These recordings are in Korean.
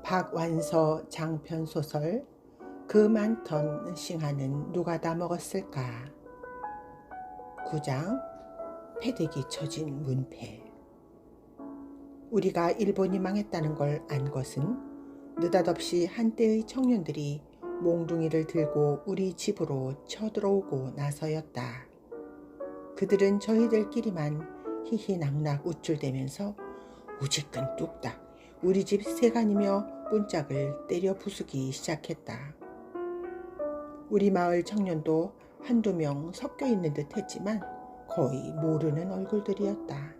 박완서 장편 소설 그 많던 싱하는 누가 다 먹었을까. 9장 패대기 쳐진 문패. 우리가 일본이 망했다는 걸 안 것은 느닷없이 한때의 청년들이 몽둥이를 들고 우리 집으로 쳐들어오고 나서였다. 그들은 저희들끼리만 희희낙낙 우쭐대면서 우지끈 뚝딱 우리 집 세간이며 문짝을 때려 부수기 시작했다. 우리 마을 청년도 한두 명 섞여 있는 듯 했지만 거의 모르는 얼굴들이었다.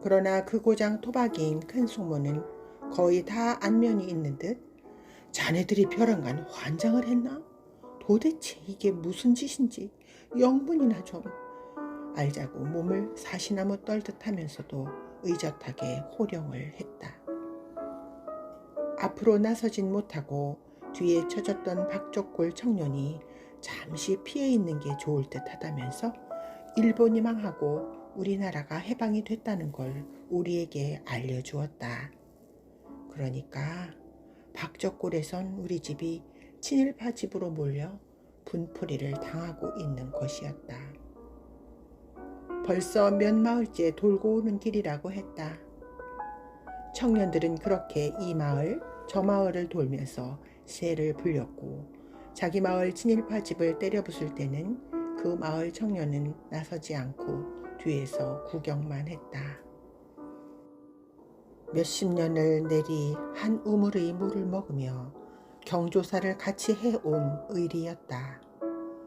그러나 그 고장 토박이인 큰 숙모는 거의 다 안면이 있는 듯 자네들이 벼랑간 환장을 했나? 도대체 이게 무슨 짓인지 영문이나 좀 알자고 몸을 사시나무 떨듯 하면서도 의젓하게 호령을 했다. 앞으로 나서진 못하고 뒤에 쳐졌던 박족골 청년이 잠시 피해 있는 게 좋을 듯 하다면서 일본이 망하고 우리나라가 해방이 됐다는 걸 우리에게 알려주었다. 그러니까 박적골에선 우리 집이 친일파 집으로 몰려 분풀이를 당하고 있는 것이었다. 벌써 몇 마을째 돌고 오는 길이라고 했다. 청년들은 그렇게 이 마을 저 마을을 돌면서 새를 불렸고 자기 마을 친일파 집을 때려부술 때는 그 마을 청년은 나서지 않고 뒤에서 구경만 했다. 몇십 년을 내리 한 우물의 물을 먹으며 경조사를 같이 해온 의리였다.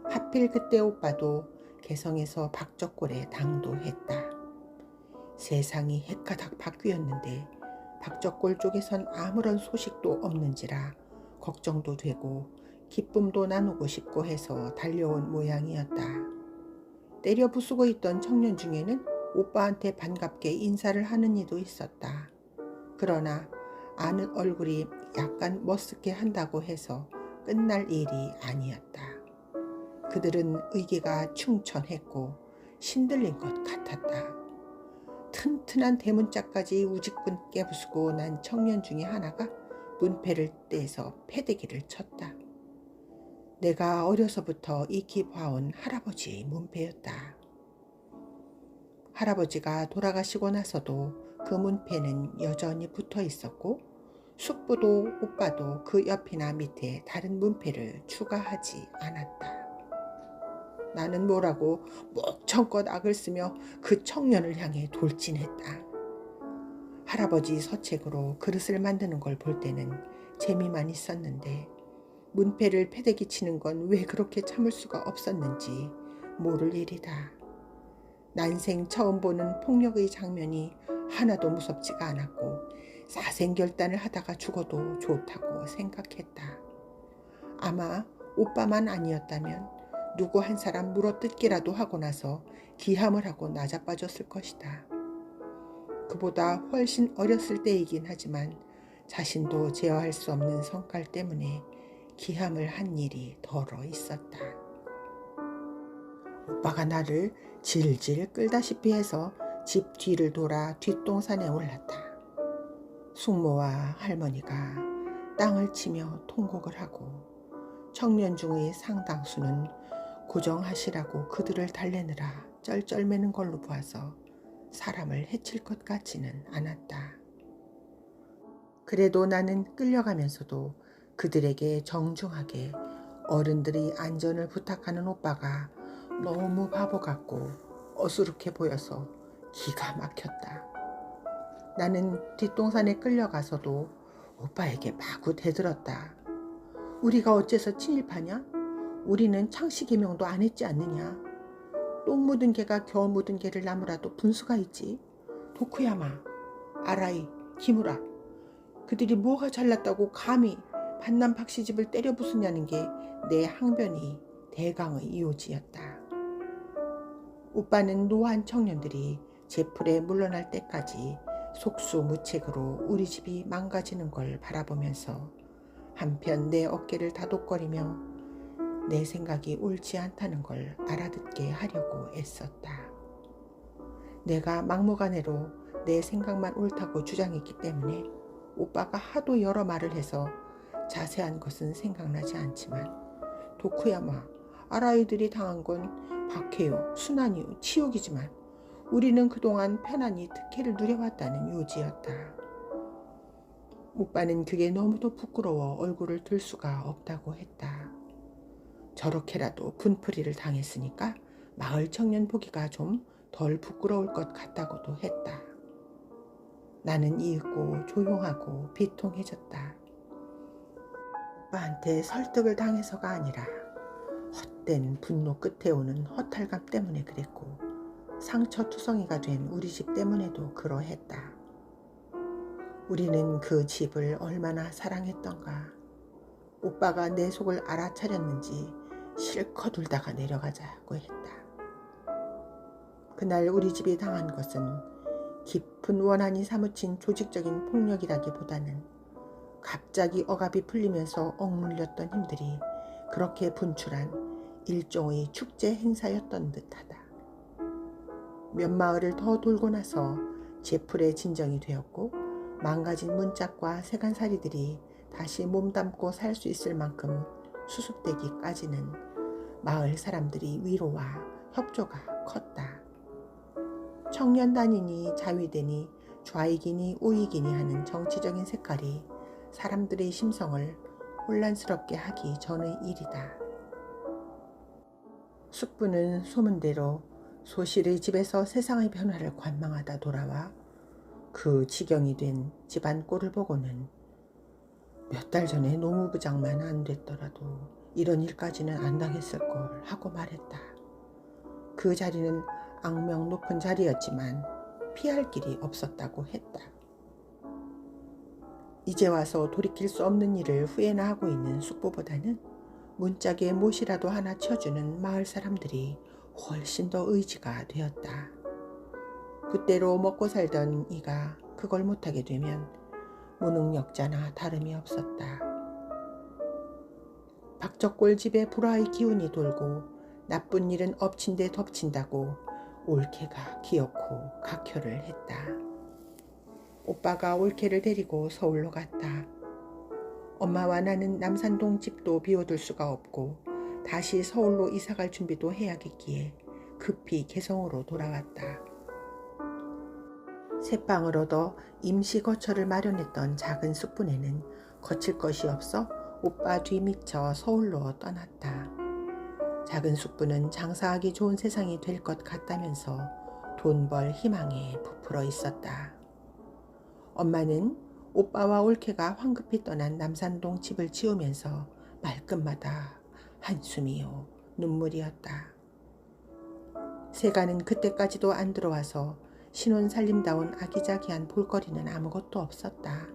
하필 그때 오빠도 개성에서 박적골에 당도했다. 세상이 헷가닥 바뀌었는데 박적골 쪽에선 아무런 소식도 없는지라 걱정도 되고 기쁨도 나누고 싶고 해서 달려온 모양이었다. 때려 부수고 있던 청년 중에는 오빠한테 반갑게 인사를 하는 이도 있었다. 그러나 아는 얼굴이 약간 머쓱해 한다고 해서 끝날 일이 아니었다. 그들은 의기가 충천했고 신들린 것 같았다. 튼튼한 대문짝까지 우직분 깨부수고 난 청년 중에 하나가 문패를 떼서 패대기를 쳤다. 내가 어려서부터 익히 봐온 할아버지의 문패였다. 할아버지가 돌아가시고 나서도 그 문패는 여전히 붙어 있었고 숙부도 오빠도 그 옆이나 밑에 다른 문패를 추가하지 않았다. 나는 뭐라고 목청껏 악을 쓰며 그 청년을 향해 돌진했다. 할아버지 서책으로 그릇을 만드는 걸 볼 때는 재미만 있었는데 문패를 패대기 치는 건 왜 그렇게 참을 수가 없었는지 모를 일이다. 난생 처음 보는 폭력의 장면이 하나도 무섭지가 않았고 사생결단을 하다가 죽어도 좋다고 생각했다. 아마 오빠만 아니었다면 누구 한 사람 물어뜯기라도 하고 나서 기함을 하고 나자빠졌을 것이다. 그보다 훨씬 어렸을 때이긴 하지만 자신도 제어할 수 없는 성깔 때문에 기함을 한 일이 덜어 있었다. 오빠가 나를 질질 끌다시피 해서 집 뒤를 돌아 뒷동산에 올랐다. 숙모와 할머니가 땅을 치며 통곡을 하고 청년 중의 상당수는 고정하시라고 그들을 달래느라 쩔쩔매는 걸로 보아서 사람을 해칠 것 같지는 않았다. 그래도 나는 끌려가면서도 그들에게 정중하게 어른들이 안전을 부탁하는 오빠가 너무 바보 같고 어수룩해 보여서 기가 막혔다. 나는 뒷동산에 끌려가서도 오빠에게 마구 대들었다. 우리가 어째서 친일파냐? 우리는 창씨개명도 안 했지 않느냐? 똥 묻은 개가 겨우 묻은 개를 나무라도 분수가 있지. 도쿠야마, 아라이, 기무라, 그들이 뭐가 잘났다고 감히 반남 박씨집을 때려 부수냐는 게 내 항변이 대강의 이요지였다. 오빠는 노한 청년들이 제풀에 물러날 때까지 속수무책으로 우리 집이 망가지는 걸 바라보면서 한편 내 어깨를 다독거리며 내 생각이 옳지 않다는 걸 알아듣게 하려고 애썼다. 내가 막무가내로 내 생각만 옳다고 주장했기 때문에 오빠가 하도 여러 말을 해서 자세한 것은 생각나지 않지만 도쿠야마, 아라이들이 당한 건 박해요, 순환이요, 치욕이지만 우리는 그동안 편안히 특혜를 누려왔다는 요지였다. 오빠는 그게 너무도 부끄러워 얼굴을 들 수가 없다고 했다. 저렇게라도 분풀이를 당했으니까 마을 청년 보기가 좀 덜 부끄러울 것 같다고도 했다. 나는 이윽고 조용하고 비통해졌다. 오빠한테 설득을 당해서가 아니라 헛된 분노 끝에 오는 허탈감 때문에 그랬고 상처투성이가 된 우리 집 때문에도 그러했다. 우리는 그 집을 얼마나 사랑했던가. 오빠가 내 속을 알아차렸는지 실컷 울다가 내려가자고 했다. 그날 우리 집이 당한 것은 깊은 원한이 사무친 조직적인 폭력이라기보다는 갑자기 억압이 풀리면서 억눌렸던 힘들이 그렇게 분출한 일종의 축제 행사였던 듯하다. 몇 마을을 더 돌고 나서 제풀의 진정이 되었고 망가진 문짝과 세간살이들이 다시 몸담고 살 수 있을 만큼 수습되기까지는 마을 사람들이 위로와 협조가 컸다. 청년단이니 자위대니 좌익이니 우익이니 하는 정치적인 색깔이 사람들의 심성을 혼란스럽게 하기 전의 일이다. 숙부는 소문대로 소실의 집에서 세상의 변화를 관망하다 돌아와 그 지경이 된 집안 꼴을 보고는 몇 달 전에 노무부장만 안 됐더라도 이런 일까지는 안 당했을 걸 하고 말했다. 그 자리는 악명 높은 자리였지만 피할 길이 없었다고 했다. 이제 와서 돌이킬 수 없는 일을 후회나 하고 있는 숙부보다는 문짝에 못이라도 하나 쳐주는 마을 사람들이 훨씬 더 의지가 되었다. 그때로 먹고 살던 이가 그걸 못하게 되면 무능력자나 다름이 없었다. 박적골 집에 불화의 기운이 돌고 나쁜 일은 엎친 데 덮친다고 올케가 기어코 각효를 했다. 오빠가 올케를 데리고 서울로 갔다. 엄마와 나는 남산동 집도 비워둘 수가 없고 다시 서울로 이사갈 준비도 해야겠기에 급히 개성으로 돌아왔다. 새방을 얻어 임시 거처를 마련했던 작은 숙부네는 거칠 것이 없어 오빠 뒤 미쳐 서울로 떠났다. 작은 숙부는 장사하기 좋은 세상이 될 것 같다면서 돈 벌 희망에 부풀어 있었다. 엄마는 오빠와 올케가 황급히 떠난 남산동 집을 지으면서 말끝마다 한숨이요 눈물이었다. 세가는 그때까지도 안 들어와서 신혼살림다운 아기자기한 볼거리는 아무것도 없었다.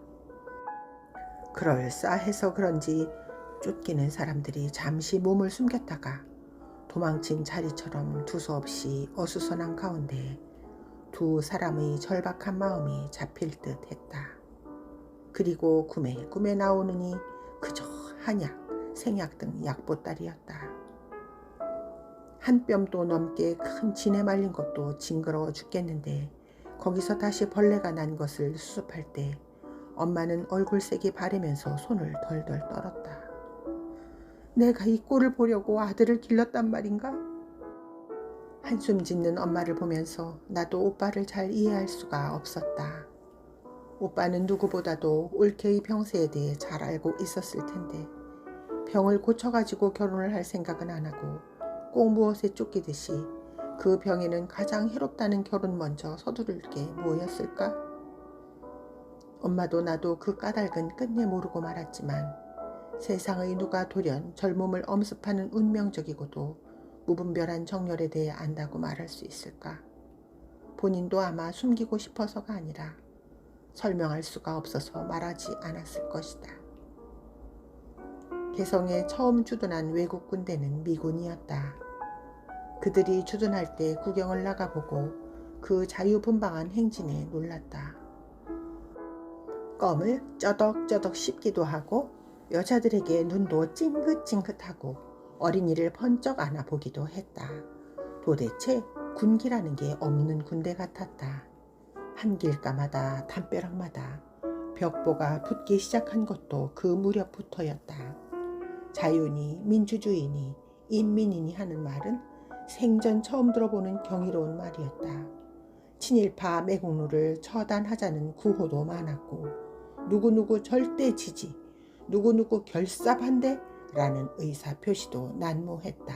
그럴싸해서 그런지 쫓기는 사람들이 잠시 몸을 숨겼다가 도망친 자리처럼 두서없이 어수선한 가운데 두 사람의 절박한 마음이 잡힐 듯 했다. 그리고 꿈에 나오느니 그저 한약, 생약 등 약보따리였다. 한 뼘도 넘게 큰 진에 말린 것도 징그러워 죽겠는데 거기서 다시 벌레가 난 것을 수습할 때 엄마는 얼굴색이 바래면서 손을 덜덜 떨었다. 내가 이 꼴을 보려고 아들을 길렀단 말인가? 한숨 짓는 엄마를 보면서 나도 오빠를 잘 이해할 수가 없었다. 오빠는 누구보다도 올케의 병세에 대해 잘 알고 있었을 텐데 병을 고쳐가지고 결혼을 할 생각은 안 하고 꼭 무엇에 쫓기듯이 그 병에는 가장 해롭다는 결혼 먼저 서두를 게 뭐였을까? 엄마도 나도 그 까닭은 끝내 모르고 말았지만 세상의 누가 돌연 젊음을 엄습하는 운명적이고도 무분별한 정열에 대해 안다고 말할 수 있을까? 본인도 아마 숨기고 싶어서가 아니라 설명할 수가 없어서 말하지 않았을 것이다. 개성에 처음 주둔한 외국 군대는 미군이었다. 그들이 주둔할 때 구경을 나가보고 그 자유분방한 행진에 놀랐다. 껌을 쩌덕쩌덕 씹기도 하고 여자들에게 눈도 찡긋찡긋하고 어린이를 번쩍 안아보기도 했다. 도대체 군기라는 게 없는 군대 같았다. 한 길가마다 담벼락마다 벽보가 붙기 시작한 것도 그 무렵부터였다. 자유니 민주주의니 인민이니 하는 말은 생전 처음 들어보는 경이로운 말이었다. 친일파 매국노를 처단하자는 구호도 많았고 누구누구 절대 지지, 누구누구 결사반대라는 의사표시도 난무했다.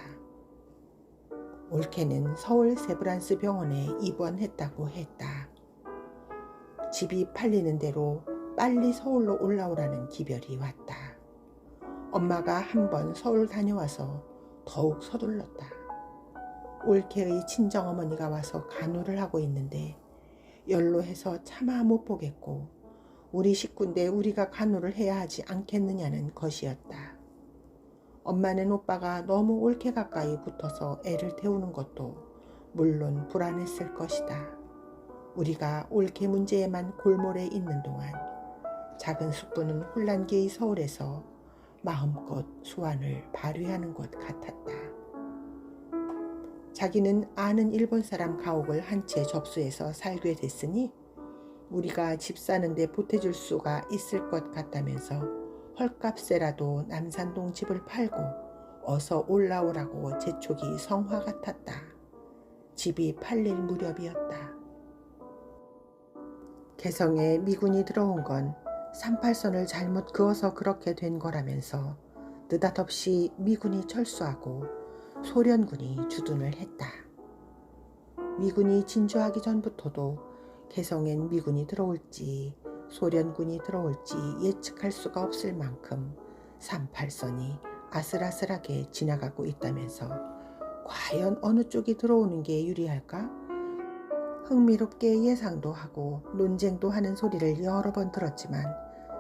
올케는 서울 세브란스 병원에 입원했다고 했다. 집이 팔리는 대로 빨리 서울로 올라오라는 기별이 왔다. 엄마가 한번 서울 다녀와서 더욱 서둘렀다. 올케의 친정어머니가 와서 간호를 하고 있는데 연로해서 차마 못 보겠고 우리 식구인데 우리가 간호를 해야 하지 않겠느냐는 것이었다. 엄마는 오빠가 너무 올케 가까이 붙어서 애를 태우는 것도 물론 불안했을 것이다. 우리가 올케 문제에만 골몰해 있는 동안 작은 숙부는 혼란기의 서울에서 마음껏 수완을 발휘하는 것 같았다. 자기는 아는 일본 사람 가옥을 한 채 접수해서 살게 됐으니 우리가 집 사는데 보태줄 수가 있을 것 같다면서 헐값에라도 남산동 집을 팔고 어서 올라오라고 재촉이 성화 같았다. 집이 팔릴 무렵이었다. 개성에 미군이 들어온 건 38선을 잘못 그어서 그렇게 된 거라면서 느닷없이 미군이 철수하고 소련군이 주둔을 했다. 미군이 진주하기 전부터도 개성엔 미군이 들어올지 소련군이 들어올지 예측할 수가 없을 만큼 38선이 아슬아슬하게 지나가고 있다면서 과연 어느 쪽이 들어오는 게 유리할까? 흥미롭게 예상도 하고 논쟁도 하는 소리를 여러 번 들었지만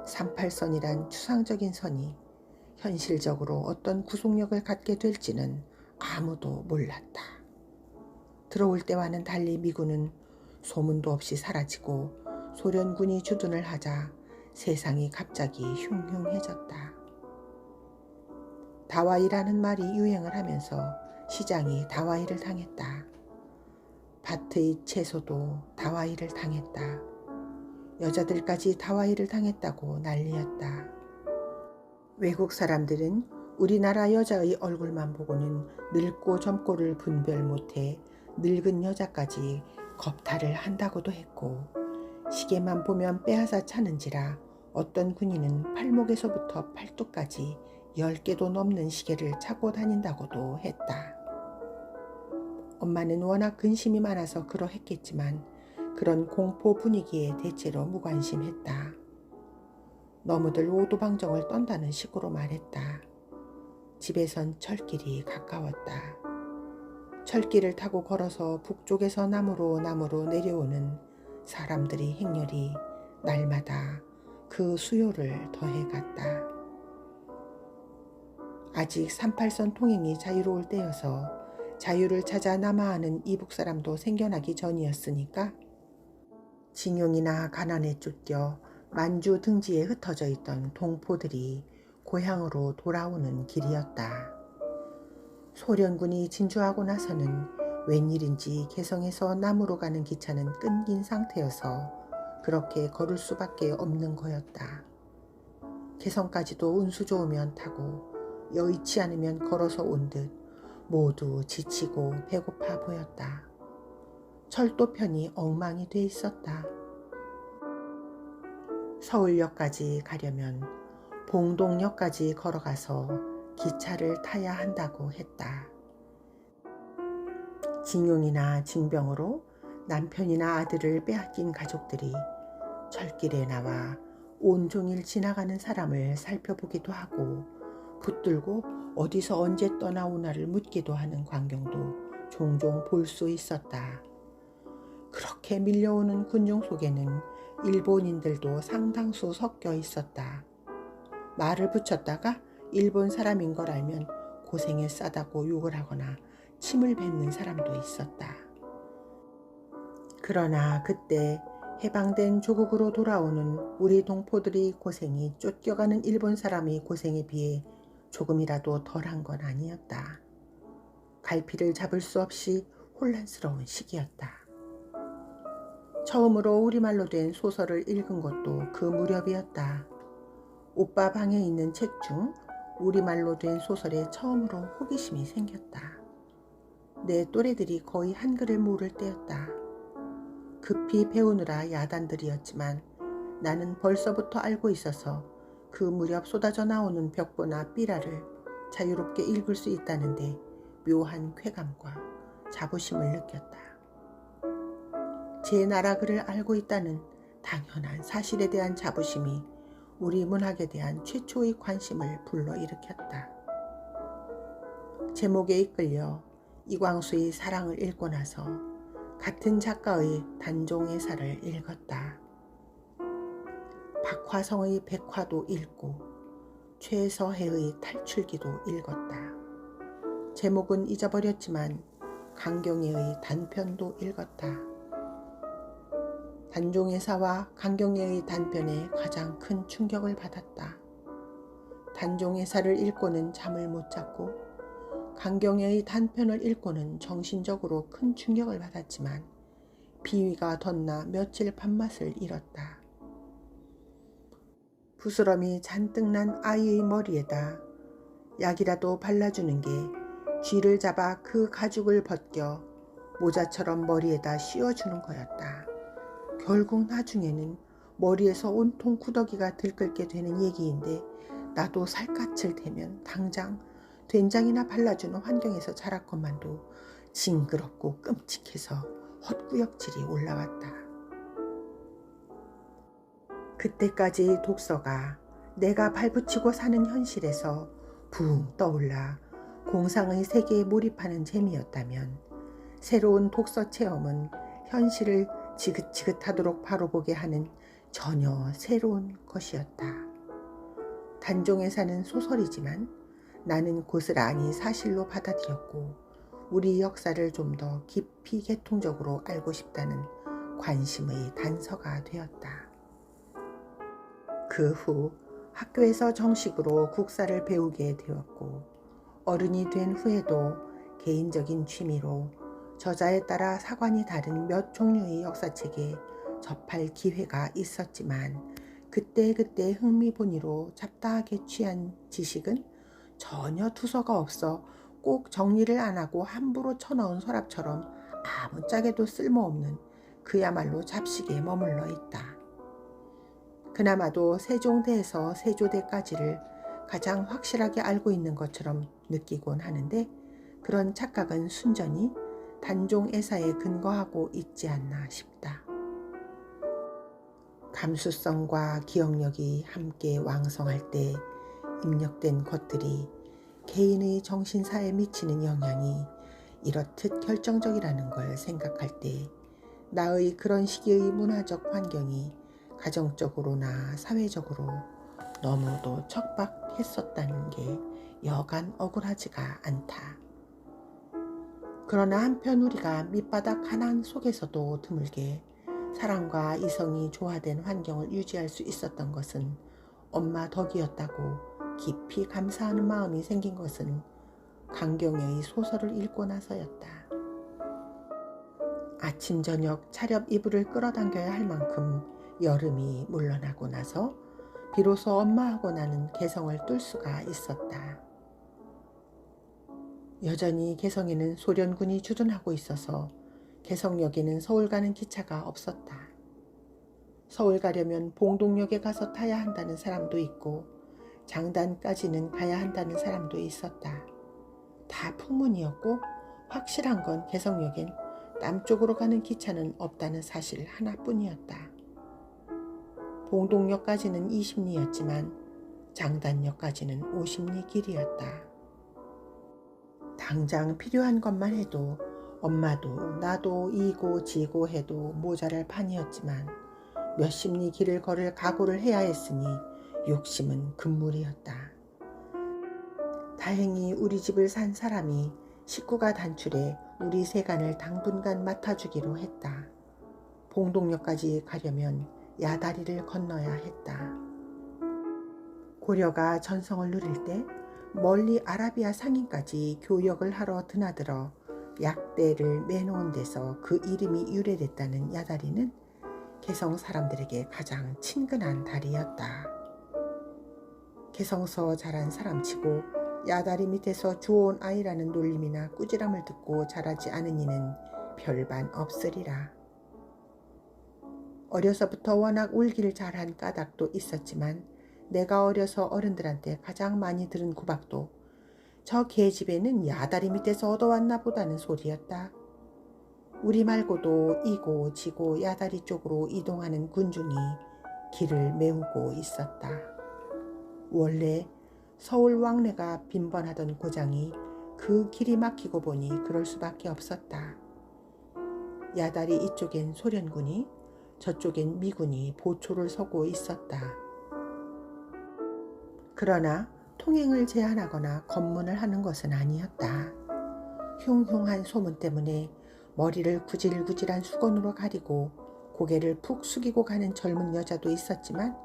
38선이란 추상적인 선이 현실적으로 어떤 구속력을 갖게 될지는 아무도 몰랐다. 들어올 때와는 달리 미군은 소문도 없이 사라지고 소련군이 주둔을 하자 세상이 갑자기 흉흉해졌다. 다와이라는 말이 유행을 하면서 시장이 다와이를 당했다. 밭의 채소도 다와이를 당했다. 여자들까지 다와이를 당했다고 난리였다. 외국 사람들은 우리나라 여자의 얼굴만 보고는 늙고 젊고를 분별 못해 늙은 여자까지 겁탈을 한다고도 했고 시계만 보면 빼앗아 차는지라 어떤 군인은 팔목에서부터 팔뚝까지 10개도 넘는 시계를 차고 다닌다고도 했다. 엄마는 워낙 근심이 많아서 그러했겠지만 그런 공포 분위기에 대체로 무관심했다. 너무들 오도방정을 떤다는 식으로 말했다. 집에선 철길이 가까웠다. 철길을 타고 걸어서 북쪽에서 남으로 내려오는 사람들의 행렬이 날마다 그 수요를 더해갔다. 아직 38선 통행이 자유로울 때여서 자유를 찾아 남하하는 이북 사람도 생겨나기 전이었으니까 징용이나 가난에 쫓겨 만주 등지에 흩어져 있던 동포들이 고향으로 돌아오는 길이었다. 소련군이 진주하고 나서는 웬일인지 개성에서 남으로 가는 기차는 끊긴 상태여서 그렇게 걸을 수밖에 없는 거였다. 개성까지도 운수 좋으면 타고 여의치 않으면 걸어서 온 듯 모두 지치고 배고파 보였다. 철도편이 엉망이 돼 있었다. 서울역까지 가려면 봉동역까지 걸어가서 기차를 타야 한다고 했다. 징용이나 징병으로 남편이나 아들을 빼앗긴 가족들이 철길에 나와 온종일 지나가는 사람을 살펴보기도 하고 붙들고 어디서 언제 떠나오나를 묻기도 하는 광경도 종종 볼 수 있었다. 그렇게 밀려오는 군중 속에는 일본인들도 상당수 섞여 있었다. 말을 붙였다가 일본 사람인 걸 알면 고생에 싸다고 욕을 하거나 침을 뱉는 사람도 있었다. 그러나 그때 해방된 조국으로 돌아오는 우리 동포들의 고생이 쫓겨가는 일본 사람의 고생에 비해 조금이라도 덜한 건 아니었다. 갈피를 잡을 수 없이 혼란스러운 시기였다. 처음으로 우리말로 된 소설을 읽은 것도 그 무렵이었다. 오빠 방에 있는 책 중 우리말로 된 소설에 처음으로 호기심이 생겼다. 내 또래들이 거의 한글을 모를 때였다. 급히 배우느라 야단들이었지만 나는 벌써부터 알고 있어서 그 무렵 쏟아져 나오는 벽보나 삐라를 자유롭게 읽을 수 있다는데 묘한 쾌감과 자부심을 느꼈다. 제 나라 글을 알고 있다는 당연한 사실에 대한 자부심이 우리 문학에 대한 최초의 관심을 불러일으켰다. 제목에 이끌려 이광수의 사랑을 읽고 나서 같은 작가의 단종의사를 읽었다. 박화성의 백화도 읽고 최서해의 탈출기도 읽었다. 제목은 잊어버렸지만 강경애의 단편도 읽었다. 단종의사와 강경애의 단편에 가장 큰 충격을 받았다. 단종의사를 읽고는 잠을 못 잤고 강경애의 단편을 읽고는 정신적으로 큰 충격을 받았지만 비위가 덧나 며칠 밥맛을 잃었다. 부스럼이 잔뜩 난 아이의 머리에다 약이라도 발라주는 게 쥐를 잡아 그 가죽을 벗겨 모자처럼 머리에다 씌워주는 거였다. 결국 나중에는 머리에서 온통 구더기가 들끓게 되는 얘기인데 나도 살갗을 대면 당장 된장이나 발라주는 환경에서 자랐건만도 징그럽고 끔찍해서 헛구역질이 올라왔다. 그때까지 독서가 내가 발붙이고 사는 현실에서 붕 떠올라 공상의 세계에 몰입하는 재미였다면 새로운 독서 체험은 현실을 지긋지긋하도록 바로 보게 하는 전혀 새로운 것이었다. 단종의사는 소설이지만 나는 고스란히 사실로 받아들였고 우리 역사를 좀 더 깊이 계통적으로 알고 싶다는 관심의 단서가 되었다. 그 후 학교에서 정식으로 국사를 배우게 되었고 어른이 된 후에도 개인적인 취미로 저자에 따라 사관이 다른 몇 종류의 역사책에 접할 기회가 있었지만 그때그때 흥미본위로 잡다하게 취한 지식은 전혀 투서가 없어 꼭 정리를 안 하고 함부로 쳐넣은 서랍처럼 아무짝에도 쓸모없는 그야말로 잡식에 머물러 있다. 그나마도 세종대에서 세조대까지를 가장 확실하게 알고 있는 것처럼 느끼곤 하는데 그런 착각은 순전히 단종애사에 근거하고 있지 않나 싶다. 감수성과 기억력이 함께 왕성할 때 입력된 것들이 개인의 정신사에 미치는 영향이 이렇듯 결정적이라는 걸 생각할 때 나의 그런 시기의 문화적 환경이 가정적으로나 사회적으로 너무도 척박했었다는 게 여간 억울하지가 않다. 그러나 한편 우리가 밑바닥 가난 속에서도 드물게 사랑과 이성이 조화된 환경을 유지할 수 있었던 것은 엄마 덕이었다고 깊이 감사하는 마음이 생긴 것은 강경애의 소설을 읽고 나서였다. 아침 저녁 차렵 이불을 끌어당겨야 할 만큼 여름이 물러나고 나서 비로소 엄마하고 나는 개성을 뚫 수가 있었다. 여전히 개성에는 소련군이 주둔하고 있어서 개성역에는 서울 가는 기차가 없었다. 서울 가려면 봉동역에 가서 타야 한다는 사람도 있고 장단까지는 가야 한다는 사람도 있었다. 다 풍문이었고 확실한 건 개성역엔 남쪽으로 가는 기차는 없다는 사실 하나뿐이었다. 봉동역까지는 20리였지만 장단역까지는 50리 길이었다. 당장 필요한 것만 해도 엄마도 나도 이고 지고 해도 모자랄 판이었지만 몇십 리 길을 걸을 각오를 해야 했으니 욕심은 금물이었다. 다행히 우리 집을 산 사람이 식구가 단출해 우리 세간을 당분간 맡아주기로 했다. 봉동역까지 가려면 야다리를 건너야 했다. 고려가 전성을 누릴 때 멀리 아라비아 상인까지 교역을 하러 드나들어 약대를 매놓은 데서 그 이름이 유래됐다는 야다리는 개성 사람들에게 가장 친근한 달이었다. 개성서 자란 사람치고 야다리 밑에서 주워온 아이라는 놀림이나 꾸지람을 듣고 자라지 않은 이는 별반 없으리라. 어려서부터 워낙 울기를 잘한 까닭도 있었지만 내가 어려서 어른들한테 가장 많이 들은 구박도 저 계집애는 야다리 밑에서 얻어왔나 보다는 소리였다. 우리 말고도 이고 지고 야다리 쪽으로 이동하는 군중이 길을 메우고 있었다. 원래 서울 왕래가 빈번하던 고장이 그 길이 막히고 보니 그럴 수밖에 없었다. 야다리 이쪽엔 소련군이 저쪽엔 미군이 보초를 서고 있었다. 그러나 통행을 제한하거나 검문을 하는 것은 아니었다. 흉흉한 소문 때문에 머리를 구질구질한 수건으로 가리고 고개를 푹 숙이고 가는 젊은 여자도 있었지만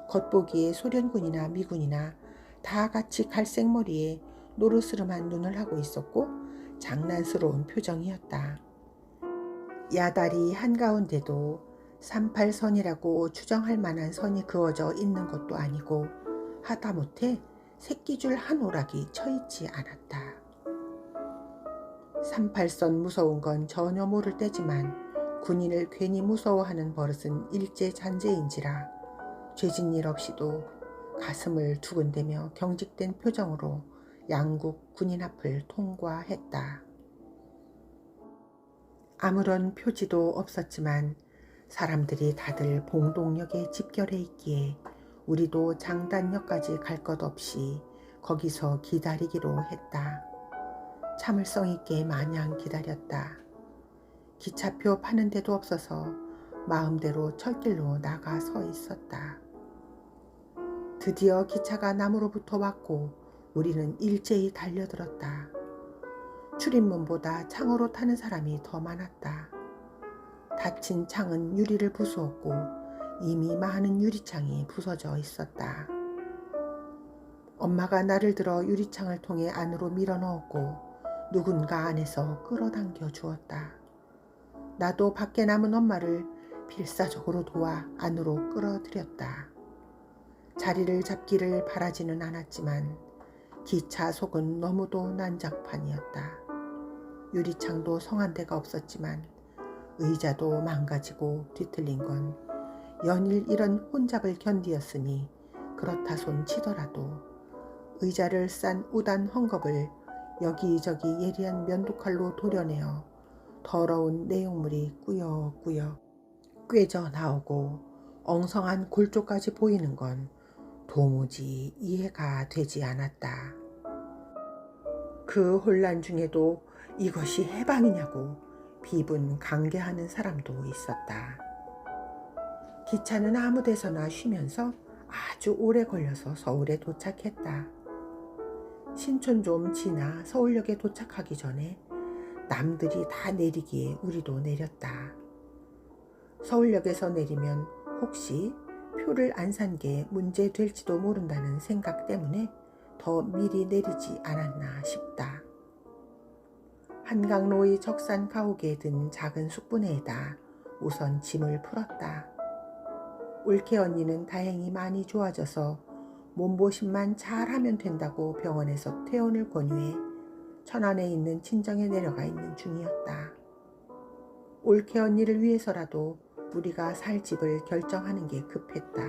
겉보기에 소련군이나 미군이나 다 같이 갈색 머리에 노르스름한 눈을 하고 있었고 장난스러운 표정이었다. 야다리 한가운데도 38선이라고 추정할 만한 선이 그어져 있는 것도 아니고 하다못해 새끼줄 한 오락이 쳐있지 않았다. 38선 무서운 건 전혀 모를 때지만 군인을 괜히 무서워하는 버릇은 일제잔재인지라 죄진 일 없이도 가슴을 두근대며 경직된 표정으로 양국 군인 앞을 통과했다. 아무런 표지도 없었지만 사람들이 다들 봉동역에 집결해 있기에 우리도 장단역까지 갈 것 없이 거기서 기다리기로 했다. 참을성 있게 마냥 기다렸다. 기차표 파는 데도 없어서 마음대로 철길로 나가 서 있었다. 드디어 기차가 남으로부터 왔고 우리는 일제히 달려들었다. 출입문보다 창으로 타는 사람이 더 많았다. 닫힌 창은 유리를 부수었고 이미 많은 유리창이 부서져 있었다. 엄마가 나를 들어 유리창을 통해 안으로 밀어 넣었고 누군가 안에서 끌어당겨 주었다. 나도 밖에 남은 엄마를 필사적으로 도와 안으로 끌어들였다. 자리를 잡기를 바라지는 않았지만 기차 속은 너무도 난장판이었다. 유리창도 성한 데가 없었지만 의자도 망가지고 뒤틀린 건 연일 이런 혼잡을 견디었으니 그렇다 손 치더라도 의자를 싼 우단 헝겊을 여기저기 예리한 면도칼로 도려내어 더러운 내용물이 꾸역꾸역 꿰져 나오고 엉성한 골조까지 보이는 건 도무지 이해가 되지 않았다. 그 혼란 중에도 이것이 해방이냐고 비분 강개하는 사람도 있었다. 기차는 아무 데서나 쉬면서 아주 오래 걸려서 서울에 도착했다. 신촌 좀 지나 서울역에 도착하기 전에 남들이 다 내리기에 우리도 내렸다. 서울역에서 내리면 혹시 표를 안 산 게 문제 될지도 모른다는 생각 때문에 더 미리 내리지 않았나 싶다. 한강로의 적산 가옥에 든 작은 숙부네에다 우선 짐을 풀었다. 올케 언니는 다행히 많이 좋아져서 몸보신만 잘하면 된다고 병원에서 퇴원을 권유해 천안에 있는 친정에 내려가 있는 중이었다. 올케 언니를 위해서라도 우리가 살 집을 결정하는 게 급했다.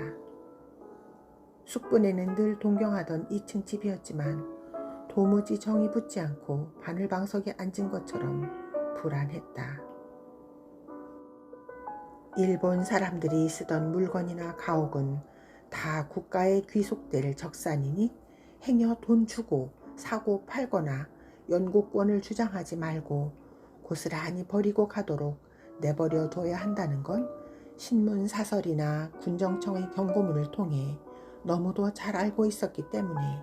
숙부네는 늘 동경하던 2층 집이었지만 도무지 정이 붙지 않고 바늘방석에 앉은 것처럼 불안했다. 일본 사람들이 쓰던 물건이나 가옥은 다 국가에 귀속될 적산이니 행여 돈 주고 사고 팔거나 연고권을 주장하지 말고 고스란히 버리고 가도록 내버려 둬야 한다는 건 신문 사설이나 군정청의 경고문을 통해 너무도 잘 알고 있었기 때문에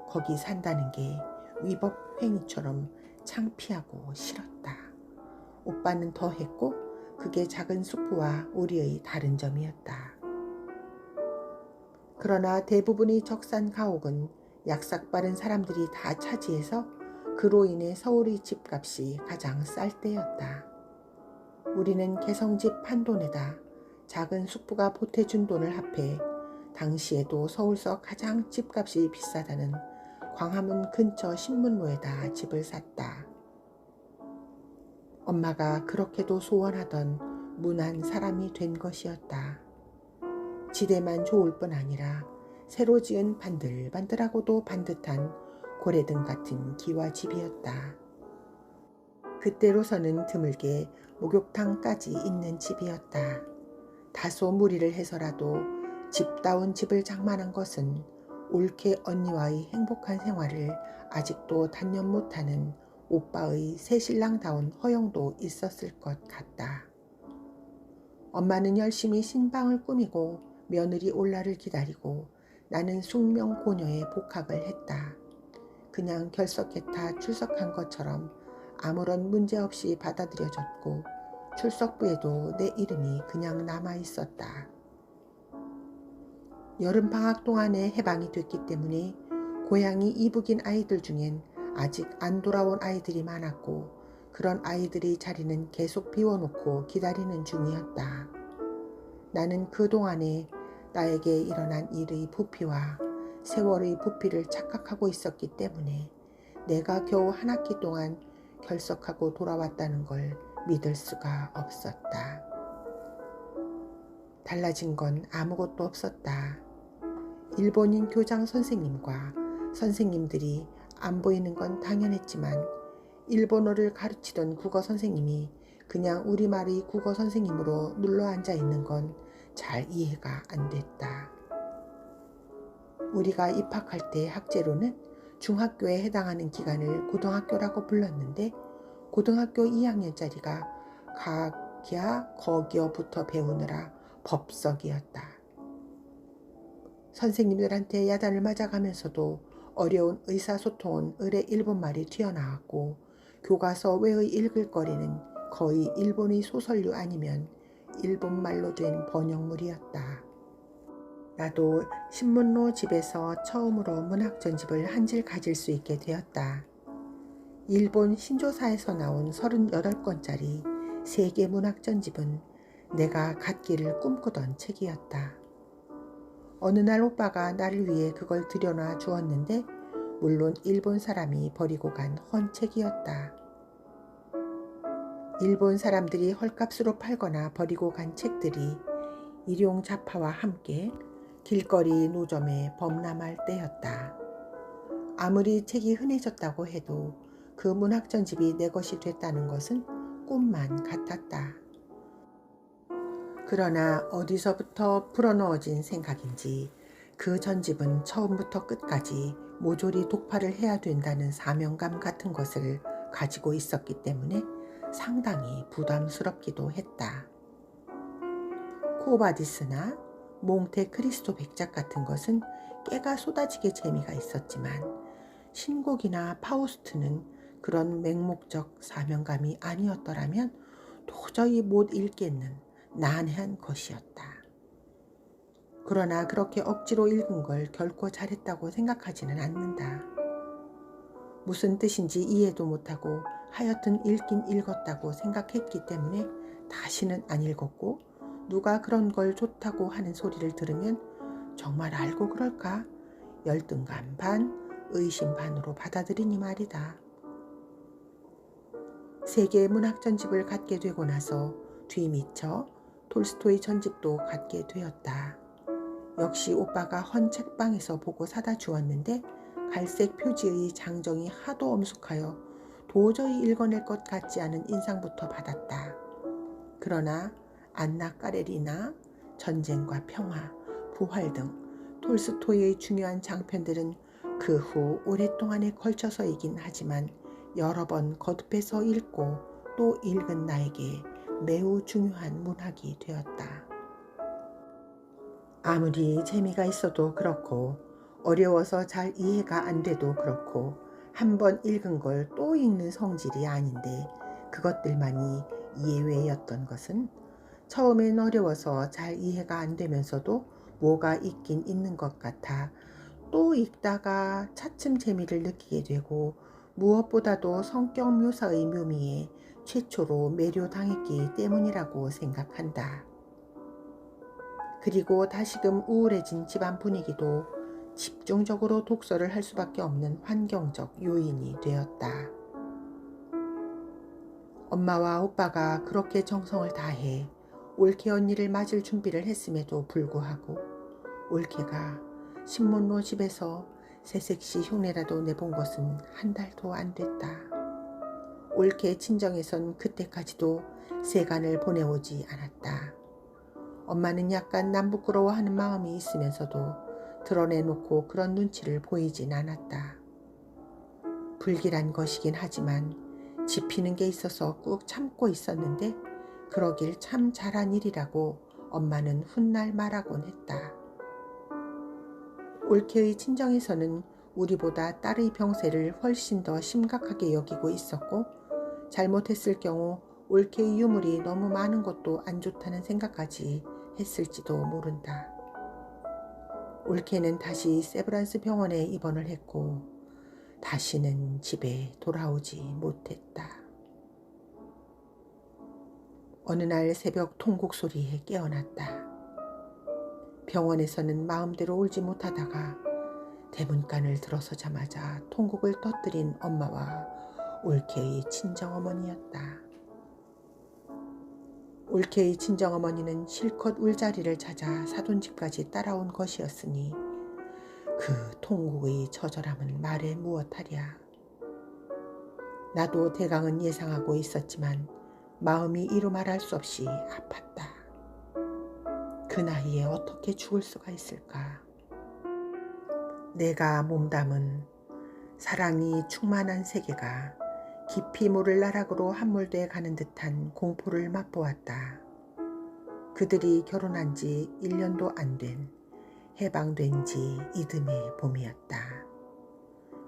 거기 산다는 게 위법 행위처럼 창피하고 싫었다. 오빠는 더 했고 그게 작은 숙부와 우리의 다른 점이었다. 그러나 대부분의 적산 가옥은 약삭빠른 사람들이 다 차지해서 그로 인해 서울의 집값이 가장 쌀 때였다. 우리는 개성집 한 돈에다 작은 숙부가 보태준 돈을 합해 당시에도 서울서 가장 집값이 비싸다는 광화문 근처 신문로에다 집을 샀다. 엄마가 그렇게도 소원하던 문한 사람이 된 것이었다. 지대만 좋을 뿐 아니라 새로 지은 반들반들하고도 반듯한 고래등 같은 기와집이었다. 그때로서는 드물게 목욕탕까지 있는 집이었다. 다소 무리를 해서라도 집다운 집을 장만한 것은 올케 언니와의 행복한 생활을 아직도 단련 못하는 오빠의 새신랑다운 허영도 있었을 것 같다. 엄마는 열심히 신방을 꾸미고 며느리 올라를 기다리고 나는 숙명고녀의 복학을 했다. 그냥 결석했다 출석한 것처럼 아무런 문제 없이 받아들여졌고 출석부에도 내 이름이 그냥 남아 있었다. 여름방학 동안에 해방이 됐기 때문에 고향이 이북인 아이들 중엔 아직 안 돌아온 아이들이 많았고 그런 아이들의 자리는 계속 비워놓고 기다리는 중이었다. 나는 그동안에 나에게 일어난 일의 부피와 세월의 부피를 착각하고 있었기 때문에 내가 겨우 한 학기 동안 결석하고 돌아왔다는 걸 믿을 수가 없었다. 달라진 건 아무것도 없었다. 일본인 교장 선생님과 선생님들이 안 보이는 건 당연했지만 일본어를 가르치던 국어 선생님이 그냥 우리말의 국어 선생님으로 눌러앉아 있는 건 잘 이해가 안 됐다. 우리가 입학할 때 학제로는 중학교에 해당하는 기간을 고등학교라고 불렀는데 고등학교 2학년짜리가 각야 거기어부터 배우느라 법석이었다. 선생님들한테 야단을 맞아가면서도 어려운 의사소통은 을의 일본말이 튀어나왔고 교과서 외의 읽을 거리는 거의 일본의 소설류 아니면 일본말로 된 번역물이었다. 나도 신문로 집에서 처음으로 문학전집을 한 질 가질 수 있게 되었다. 일본 신조사에서 나온 38권짜리 세계 문학전집은 내가 갖기를 꿈꾸던 책이었다. 어느 날 오빠가 나를 위해 그걸 들여놔 주었는데 물론 일본 사람이 버리고 간 헌책이었다. 일본 사람들이 헐값으로 팔거나 버리고 간 책들이 일용 잡화와 함께 길거리 노점에 범람할 때였다. 아무리 책이 흔해졌다고 해도 그 문학전집이 내 것이 됐다는 것은 꿈만 같았다. 그러나 어디서부터 불어넣어진 생각인지 그 전집은 처음부터 끝까지 모조리 독파를 해야 된다는 사명감 같은 것을 가지고 있었기 때문에 상당히 부담스럽기도 했다. 코바디스나 몽테크리스토 백작 같은 것은 깨가 쏟아지게 재미가 있었지만 신곡이나 파우스트는 그런 맹목적 사명감이 아니었더라면 도저히 못 읽겠는 난해한 것이었다. 그러나 그렇게 억지로 읽은 걸 결코 잘했다고 생각하지는 않는다. 무슨 뜻인지 이해도 못하고 하여튼 읽긴 읽었다고 생각했기 때문에 다시는 안 읽었고 누가 그런 걸 좋다고 하는 소리를 들으면 정말 알고 그럴까? 열등감 반, 의심 반으로 받아들이니 말이다. 세계 문학 전집을 갖게 되고 나서 뒤미처 톨스토이 전집도 갖게 되었다. 역시 오빠가 헌 책방에서 보고 사다 주었는데 갈색 표지의 장정이 하도 엄숙하여 도저히 읽어낼 것 같지 않은 인상부터 받았다. 그러나 안나 까레리나 전쟁과 평화, 부활 등 톨스토이의 중요한 장편들은 그 후 오랫동안에 걸쳐서이긴 하지만 여러 번 거듭해서 읽고 또 읽은 나에게 매우 중요한 문학이 되었다. 아무리 재미가 있어도 그렇고 어려워서 잘 이해가 안 돼도 그렇고 한 번 읽은 걸 또 읽는 성질이 아닌데 그것들만이 예외였던 것은 처음엔 어려워서 잘 이해가 안 되면서도 뭐가 있긴 있는 것 같아 또 읽다가 차츰 재미를 느끼게 되고 무엇보다도 성격 묘사의 묘미에 최초로 매료당했기 때문이라고 생각한다. 그리고 다시금 우울해진 집안 분위기도 집중적으로 독서를 할 수밖에 없는 환경적 요인이 되었다. 엄마와 오빠가 그렇게 정성을 다해 올케 언니를 맞을 준비를 했음에도 불구하고 올케가 신문로 집에서 새색시 흉내라도 내본 것은 한 달도 안 됐다. 올케 친정에선 그때까지도 세간을 보내오지 않았다. 엄마는 약간 남 부끄러워하는 마음이 있으면서도 드러내놓고 그런 눈치를 보이진 않았다. 불길한 것이긴 하지만 지피는 게 있어서 꾹 참고 있었는데 그러길 참 잘한 일이라고 엄마는 훗날 말하곤 했다. 올케의 친정에서는 우리보다 딸의 병세를 훨씬 더 심각하게 여기고 있었고 잘못했을 경우 올케의 유물이 너무 많은 것도 안 좋다는 생각까지 했을지도 모른다. 올케는 다시 세브란스 병원에 입원을 했고 다시는 집에 돌아오지 못했다. 어느 날 새벽 통곡 소리에 깨어났다. 병원에서는 마음대로 울지 못하다가 대문간을 들어서자마자 통곡을 터뜨린 엄마와 올케의 친정어머니였다. 올케의 친정어머니는 실컷 울자리를 찾아 사돈집까지 따라온 것이었으니 그 통곡의 처절함은 말에 무엇하랴. 나도 대강은 예상하고 있었지만 마음이 이루 말할 수 없이 아팠다. 그 나이에 어떻게 죽을 수가 있을까. 내가 몸담은 사랑이 충만한 세계가 깊이 모를 나락으로 함몰돼 가는 듯한 공포를 맛보았다. 그들이 결혼한 지 1년도 안 된 해방된 지 이듬해 봄이었다.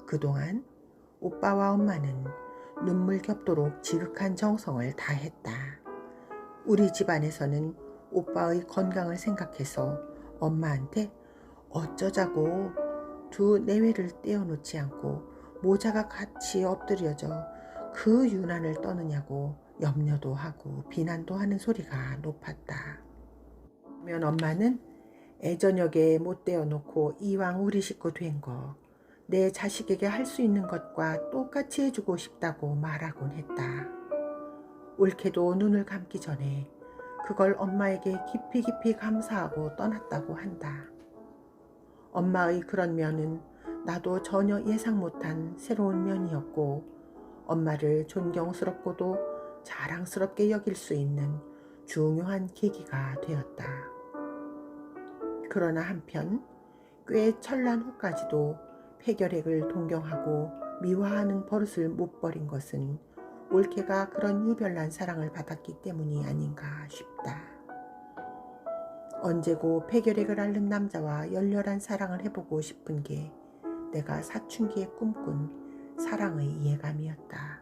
그동안 오빠와 엄마는 눈물 겹도록 지극한 정성을 다했다. 우리 집안에서는 오빠의 건강을 생각해서 엄마한테 어쩌자고 두 내외를 떼어놓지 않고 모자가 같이 엎드려져 그 유난을 떠느냐고 염려도 하고 비난도 하는 소리가 높았다. 그러면 엄마는 애저녁에 못 떼어놓고 이왕 우리 식구 된 거 내 자식에게 할 수 있는 것과 똑같이 해주고 싶다고 말하곤 했다. 올케도 눈을 감기 전에 그걸 엄마에게 깊이 감사하고 떠났다고 한다. 엄마의 그런 면은 나도 전혀 예상 못한 새로운 면이었고 엄마를 존경스럽고도 자랑스럽게 여길 수 있는 중요한 계기가 되었다. 그러나 한편 꽤 철난 후까지도 폐결핵을 동경하고 미화하는 버릇을 못 버린 것은 올케가 그런 유별난 사랑을 받았기 때문이 아닌가 싶다. 언제고 폐결핵을 앓는 남자와 열렬한 사랑을 해보고 싶은 게 내가 사춘기에 꿈꾼 사랑의 이해감이었다.